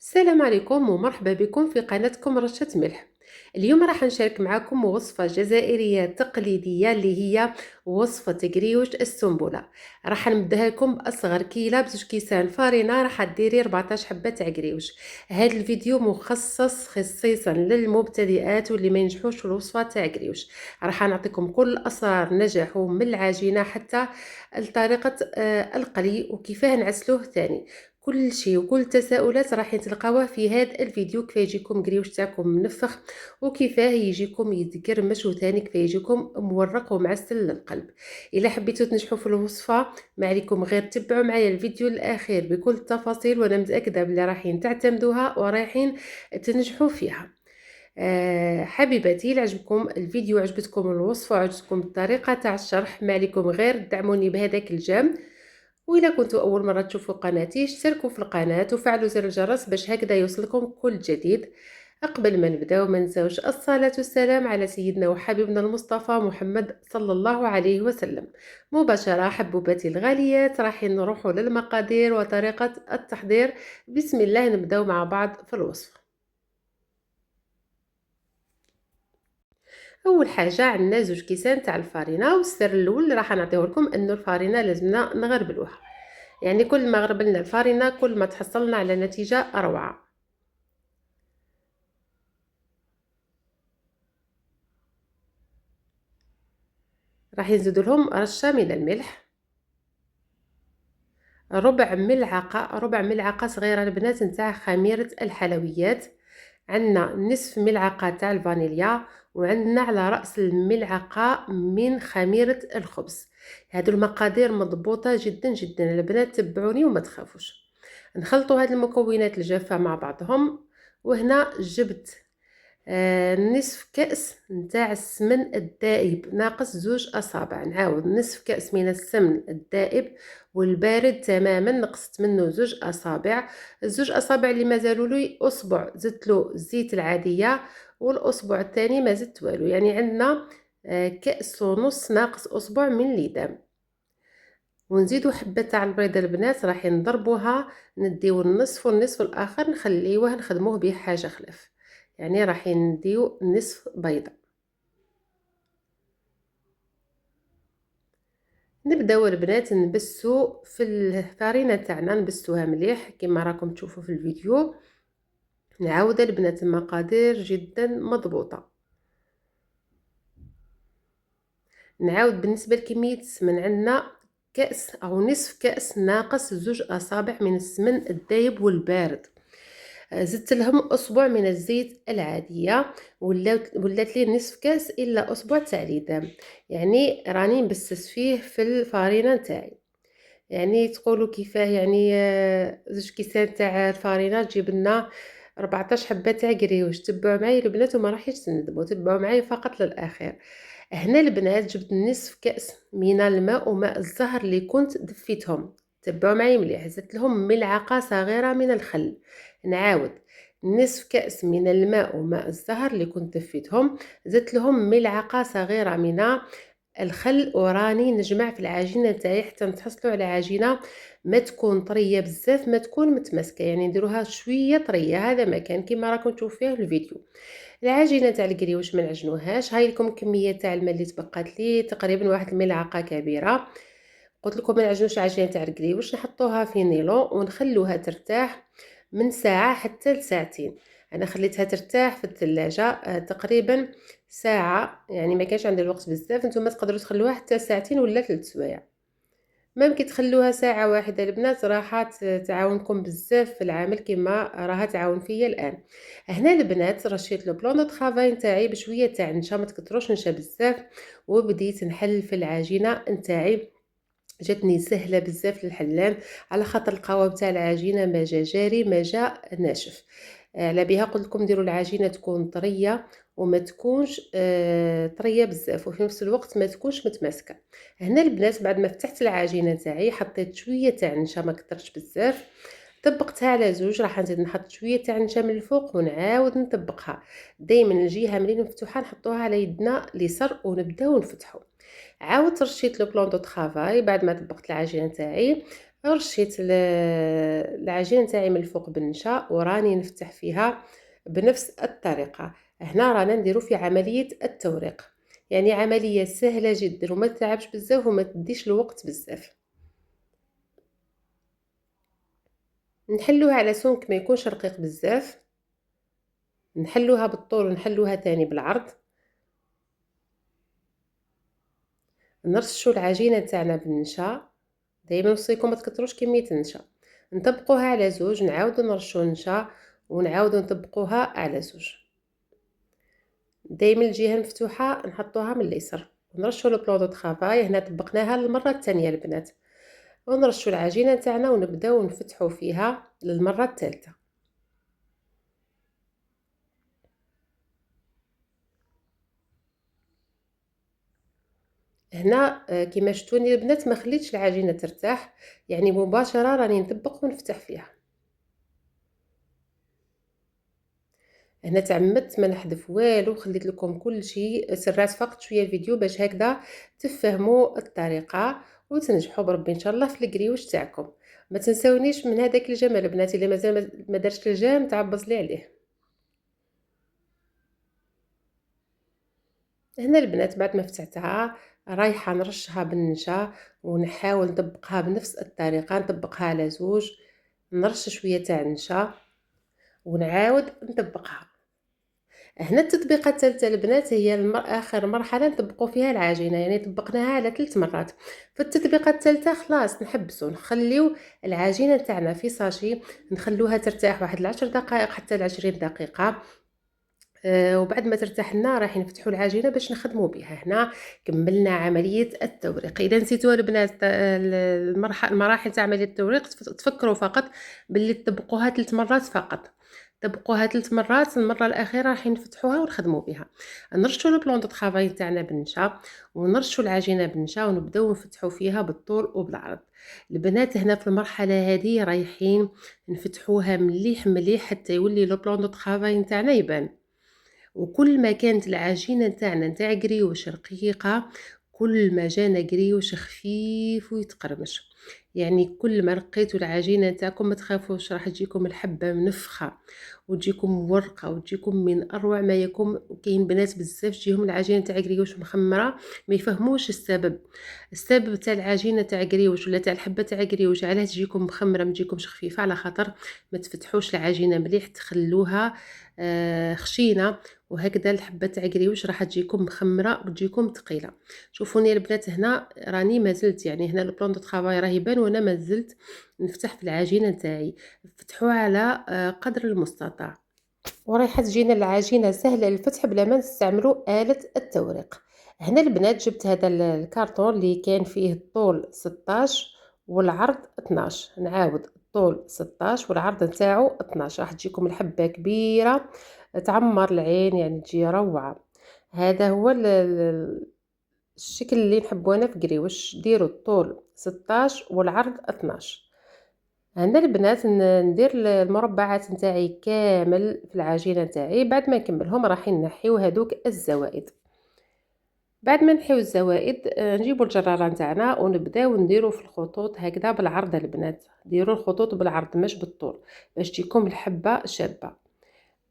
السلام عليكم ومرحبا بكم في قناتكم رشة ملح. اليوم راح نشارك معكم وصفة جزائرية تقليدية اللي هي وصفة قريوش السنبلة. راح نبداها لكم بأصغر كيلة بزوج كيسان فارينة، راح ديري 14 حبة تاع قريوش. هذا الفيديو مخصص خصيصا للمبتدئات واللي ما ينجحوش في الوصفة تاع قريوش. راح نعطيكم كل أسرار نجاحه من العجينة حتى طريقة القلي وكيفاه نعسلوه ثاني. كل شيء وكل التساؤلات راح تلقاوها في هذا الفيديو، كيف يجيكم قريوش تاعكم منفخ وكيفاه يجيكم يتقرمش وثاني كيف يجيكم مورق ومعسل للقلب. الا حبيتوا تنجحوا في الوصفه ما عليكم غير تبعوا معايا الفيديو الاخير بكل التفاصيل، وانا متاكده بلي رايحين تعتمدوها ورايحين تنجحوا فيها. حبيباتي، إلا عجبكم الفيديو عجبتكم الوصفه وعجبتكم الطريقه تاع الشرح ما عليكم غير دعموني بهذاك الجام. وإلا كنتوا أول مرة تشوفوا قناتي اشتركوا في القناة وفعلوا زر الجرس باش هكذا يوصلكم كل جديد. قبل ما نبداو ما نساوش الصلاة والسلام على سيدنا وحبيبنا المصطفى محمد صلى الله عليه وسلم. مباشرة حبوباتي الغاليات راح نروحوا للمقادير وطريقة التحضير. بسم الله نبداو مع بعض في الوصفة. اول حاجه عندنا زوج كيسان تاع الفارينه، والسر الاول اللي راح نعطيه لكم انه الفارينه لازمنا نغربلوها، يعني كل ما غربلنا الفارينه كل ما تحصلنا على نتيجه روعه. راح نزيد لهم رشه من الملح، ربع ملعقه صغيره البنات نتاع خميره الحلويات، عندنا نصف ملعقه تاع الفانيليا، وعندنا على راس الملعقه من خميره الخبز. هادو المقادير مضبوطه جدا جدا البنات، تبعوني وما تخافوش. نخلطوا هاد المكونات الجافه مع بعضهم. وهنا جبت نصف كأس نتاع السمن الدائب ناقص 2 أصابع. نعاود نصف كأس من السمن الدائب والبارد تماما، نقصت منه 2 أصابع. 2 أصابع اللي مازالوا لي أصبع زدت له الزيت العادية، والأصبع الثاني ما زدت والو، يعني عندنا كأس ونص ناقص أصبع من ليدام. ونزيدو حبة تاع البيض البنات راح نضربوها، نديو النصف والنصف الاخر نخليوه نخدموه به حاجه خلاف، يعني راح نديو نصف بيضه. نبداو البنات نبسو في الفارينه تاعنا، نبسوها مليح كما راكم تشوفوا في الفيديو. نعاود البنات المقادير جدا مضبوطه. نعاود بالنسبه لكميه السمن عندنا كأس او نصف كأس ناقص 2 أصابع من السمن الدايب والبارد. زدت لهم أصبع من الزيت العادية، ولات لي نصف كاس إلا أصبع تاع ليدام، يعني راني نبسس فيه في الفارينة نتاعي. يعني تقولوا كيفاه، يعني زوج كيسان تاع الفارينة تجيب لنا 14 حبة تاع قريوش. تبعوا معايا البنات وما راحش تندموا، تبعوا معايا فقط للأخير. هنا البنات جبت نصف كأس من الماء وماء الزهر اللي كنت دفيتهم. تبعوا معايا مليح. زدت لهم ملعقة صغيرة من الخل. نعاود نصف كأس من الماء وماء الزهر اللي كنت دفيتهم، زدت لهم ملعقة صغيرة من الخل، وراني نجمع في العجينه تاعي حتى نتحصلوا على عجينه ما تكون طريه بزاف ما تكون متماسكه، يعني نديروها شويه طريه. هذا مكان كما راكم تشوفوا فيه الفيديو. العجينه تاع القريوش ما نعجنوهاش. هاي لكم كميه تاع الماء اللي تبقات لي تقريبا واحد الملعقه كبيره. قلت لكم ما نعجنوش العجينه تاع القريوش، نحطوها في نيلو ونخلوها ترتاح من ساعه حتى لساعتين. انا خليتها ترتاح في الثلاجه تقريبا ساعه، يعني ما كانش عندي الوقت بزاف. نتوما تقدروا تخلوها حتى ساعتين ولا 3 سوايع. ممكن تخلوها ساعه واحده البنات، راح تعاونكم بزاف في العمل كما راها تعاون فيا الان. هنا البنات رشيت لو بلون دو طرافاي نتاعي بشويه تاع نشا، ما تكثروش نشا بزاف، وبديت نحل في العجينه نتاعي. جاتني سهله بزاف للحلان، على خاطر القوام تاع العجينه ما جا جاري ما جا ناشف. على بها قلت لكم ديروا العجينه تكون طريه وما تكونش طريه بزاف، وفي نفس الوقت ما تكونش متماسكه. هنا البنات بعد ما فتحت العجينه تاعي حطيت شويه تاع نشا، ما كثرش بزاف، طبقتها على زوج. راح نزيد نحط شويه تاع نشا من الفوق ونعاود نطبقها. دائما الجهه ملي مفتوحه نحطوها على يدنا اليسر ونبداو نفتحو. عاودت رشيت لو بلون دو طرافاي بعد ما طبقت العجينه تاعي، رشيت العجينه نتاعي من الفوق بالنشا وراني نفتح فيها بنفس الطريقه. هنا رانا نديرو في عمليه التوريق، يعني عمليه سهله جدا وما تتعبش بزاف وما تديش الوقت بزاف. نحلوها على سمك ما يكونش رقيق بزاف، نحلوها بالطول ونحلوها تاني بالعرض. نرشوا العجينه تاعنا بالنشا، دائما نوصيكم ما تكثروش كميه النشا. نطبقوها على زوج، نعاودو نرشوا النشا ونعاودو نطبقوها على زوج. دائما الجهه المفتوحه نحطوها من اليسر. ونرشوا البلون دو طرافاي، هنا طبقناها للمره الثانيه البنات. ونرشوا العجينه تاعنا ونبداو نفتحوا فيها للمره الثالثه. هنا كما شفتوني البنات ما خليتش العجينه ترتاح، يعني مباشره راني نطبق ونفتح فيها. هنا تعمدت ما نحذف والو، خليت لكم كل شيء، سرعت فقط شويه الفيديو باش هكذا تفهموا الطريقه وتنجحوا بربي ان شاء الله في الكريوش تاعكم. ما تنساونيش من هذاك الجمال بناتي، اللي مازال ما دارش الجام تعبز لي عليه. هنا البنات بعد ما فتحتها رايحه نرشها بالنشا ونحاول نطبقها بنفس الطريقه، نطبقها على زوج، نرش شويه تاع النشا ونعاود نطبقها. هنا التطبيقه الثالثه البنات هي اخر مرحله نطبقوا فيها العجينه، يعني طبقناها على 3 مرات. في التطبيقه الثالثه خلاص نحبسوا نخليو العجينه تاعنا في ساشي، نخلوها ترتاح واحد 10 دقائق حتى 20 دقيقه. وبعد ما ترتاح لنا راح نفتحوا العجينه باش نخدموا بها. هنا كملنا عمليه التوريق. اذا نسيتوا البنات المراحل تاع عمليه التوريق تفكروا فقط باللي تطبقوها 3 مرات فقط. طبقوها 3 مرات، المره الاخيره راح نفتحوها ونخدموا بها. نرشوا البلون دو طرافاي تاعنا بالنشا ونرشوا العجينه بالنشا ونبداو نفتحوا فيها بالطول وبالعرض. البنات هنا في المرحله هذه رايحين نفتحوها مليح مليح حتى يولي البلون دو طرافاي تاعنا يبان. وكل ما كانت العجينه تاعنا نتاع قريوش رقيقه كل ما جانا قريوش خفيف ويتقرمش. يعني كل ما رقيتوا العجينه تاعكم ما تخافوش راح تجيكم الحبه منفخه وتجيكم مورقه وتجيكم من اروع ما يكون. كاين بنات بزاف تجيهم العجينه تاع قريوش مخمره ما يفهموش السبب. السبب تاع العجينه تاع قريوش ولا تاع الحبه تاع قريوش علاش تجيكم مخمره ما تجيكمش خفيفه، على خاطر ما تفتحوش العجينه مليح، تخلوها خشينه، وهكذا الحبه تاع قريوش راح تجيكم مخمره وتجيكم ثقيله. شوفوني البنات هنا راني مازلت، يعني هنا البلون دو طرافاي راه يبان وانا مازلت نفتح في العجينه تاعي. فتحوها على قدر المستطاع ورايحه تجينا العجينه سهله للفتح بلا ما نستعملوا آلة التوريق. هنا البنات جبت هذا الكارطون اللي كان فيه الطول 16 والعرض 12. نعاود الطول 16 والعرض نتاعو 12، راح تجيكم الحبه كبيره تعمر العين، يعني تجي روعه. هذا هو الشكل اللي نحبو انا في قريوش. ديروا الطول 16 والعرض 12. هنا البنات ندير المربعات نتاعي كامل في العجينه نتاعي. بعد ما نكملهم راح نحيو هذوك الزوائد. بعد ما نحيو الزوائد نجيبوا الجراره نتاعنا ونبداو نديروا في الخطوط هكذا بالعرض. البنات ديروا الخطوط بالعرض مش بالطول باش تجيكم الحبه شابه.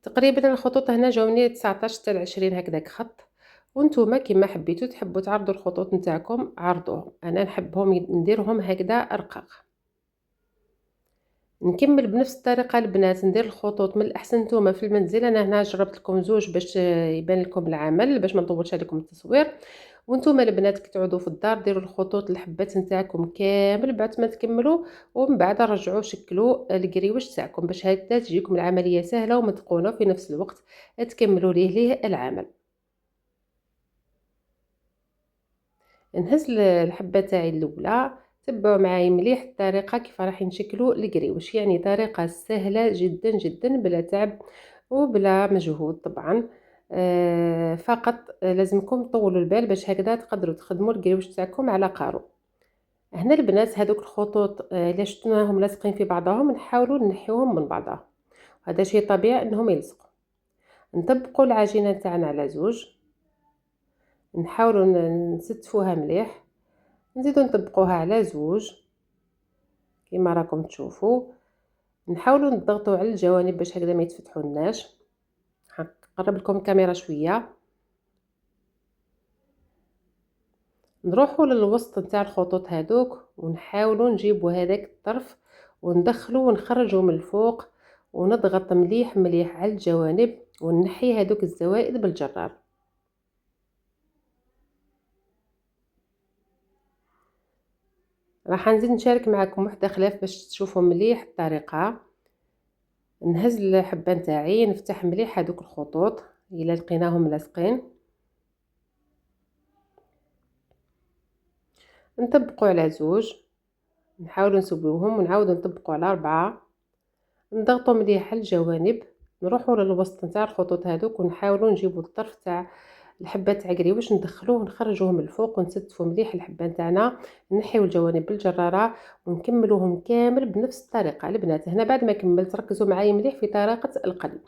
تقريبا الخطوط هنا جاوني 19 حتى 20 هكذاك خط، وانتوما كما حبيتوا تحبوا تعرضوا الخطوط نتاعكم عرضوهم. انا نحبهم نديرهم هكذا رقاق. نكمل بنفس الطريقه البنات، ندير الخطوط. من الاحسن نتوما في المنزل، انا هنا جربت لكم زوج باش يبان لكم العمل باش ما نطولش عليكم التصوير. وانتوما البنات كي تعودوا في الدار ديروا الخطوط الحبات نتاعكم كامل بعد ما تكملوا، ومن بعد رجعوا شكلوا الكريوش تاعكم باش هكذا تجيكم العمليه سهله ومتقونه في نفس الوقت تكملوا ليه العمل. نهز الحبه تاعي الاولى. تبعوا معايا مليح الطريقه كيف راح نشكلوا القريوش، يعني طريقه سهله جدا جدا بلا تعب وبلا مجهود طبعا. فقط لازمكم تطولوا البال باش هكذا تقدروا تخدموا القريوش تاعكم على قارو. هنا البنات هذوك الخطوط الا شفتوهم لاصقين في بعضهم نحاولوا نحيوهم من بعضها، هذا شيء طبيعي انهم يلصقوا. نطبقوا العجينه تاعنا على زوج، نحاولوا نستفوها مليح، نزيدو نطبقوها على زوج كما راكم تشوفوا. نحاولوا نضغطوا على الجوانب باش هكذا ما يتفتحولناش. نقرب لكم الكاميرا شويه. نروحوا للوسط نتاع الخطوط هذوك ونحاولوا نجيبوا هذاك الطرف وندخلوا ونخرجوا من الفوق، ونضغط مليح مليح على الجوانب ونحي هذوك الزوائد بالجرار. راح نزيد نشارك معكم وحده خلاف باش تشوفوا مليح الطريقه. نهز الحبه نتاعي نفتح مليح هذوك الخطوط الا لقيناهم لاصقين، نطبقوا على زوج، نحاولوا نسويوهم ونعاودوا نطبقوا على 4، نضغطوا مليح على الجوانب، نروحوا للوسط نتاع الخطوط هذوك ونحاولوا نجيبوا الطرف تاع الحبه تاع قريوش ندخلوه ونخرجوه من الفوق ونستفوا مليح الحبه نتاعنا، نحيو الجوانب بالجراره ونكملوهم كامل بنفس الطريقه. البنات هنا بعد ما كملت ركزوا معايا مليح في طريقه القلي.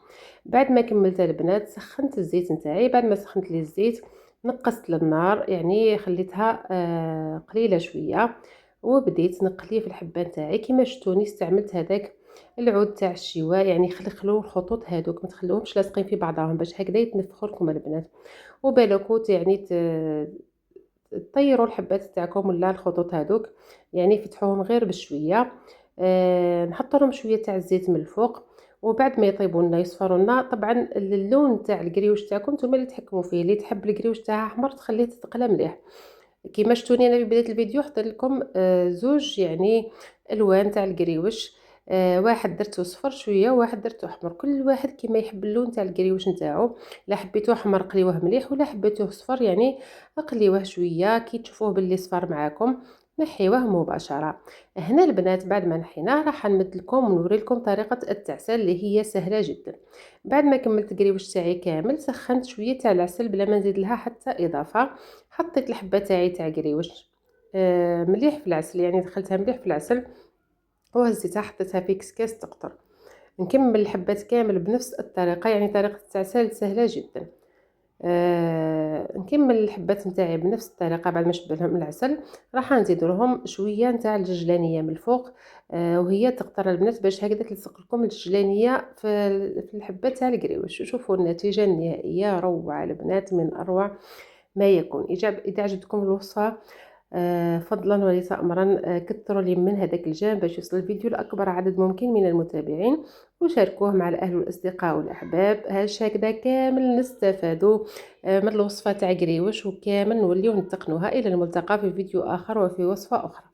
بعد ما كملت البنات سخنت الزيت نتاعي، بعد ما سخنت لي الزيت نقصت للنار يعني خليتها قليله شويه، وبديت نقلي في الحبه نتاعي. كما شفتوني استعملت هذاك العود تاع الشواء، يعني خلخلوا الخطوط هذوك ما تخلوهمش لاصقين في بعضهم باش هكذا يتنفخوا لكم البنات. وبالكم يعني تطيروا الحبات تاعكم ولا الخطوط هذوك، يعني فتحوهم غير بشويه. نحط لهم شويه تاع الزيت من الفوق، وبعد ما يطيبوا لنا يصفروا لنا. طبعا اللون تاع القريوش تاعكم نتوما اللي تحكموا فيه، اللي تحب القريوش تاعها احمر تخليه تتقلى مليح. كيما شفتوني انا في بدايه الفيديو حطيت لكم زوج يعني الوان تاع القريوش، واحد درتو صفر شويه وواحد درتو احمر، كل واحد كيما يحب اللون تاع القريوش نتاعو. لا حبيتو احمر قليوه مليح، ولا حبيتوه صفر يعني قليوه شويه. كي تشوفوه باللي صفر معاكم نحيوه مباشره. هنا البنات بعد ما نحيناه راح نمد لكم ونوري لكم طريقه التعسل اللي هي سهله جدا. بعد ما كملت القريوش تاعي كامل سخنت شويه تاع العسل بلا ما نزيد لها حتى اضافه. حطيت الحبه تاعي تاع قريوش مليح في العسل، يعني دخلتها مليح في العسل وهزيتها حطيتها في كسكاس تقطر. نكمل الحبات كامل بنفس الطريقه، يعني طريقه التعسل سهله جدا. نكمل الحبات نتاعي بنفس الطريقه. بعد ما شد لهم العسل راح نزيد لهم شويه نتاع الججلانيه من الفوق، وهي تقطر البنات باش هكذا تلصق لكم الججلانيه في الحبات تاع القريوش. شوفوا النتيجه النهائيه روعه البنات، من اروع ما يكون. اذا عجبتكم الوصفه فضلا وليس امرا كثروا لي من هذاك الجانب باش يوصل الفيديو لاكبر عدد ممكن من المتابعين، وشاركوه مع الاهل والاصدقاء والاحباب. هكذا كامل نستفادوا من الوصفه تاع قريوش، وكامل نوليو نتقنوها. الى الملتقى في فيديو اخر وفي وصفه اخرى.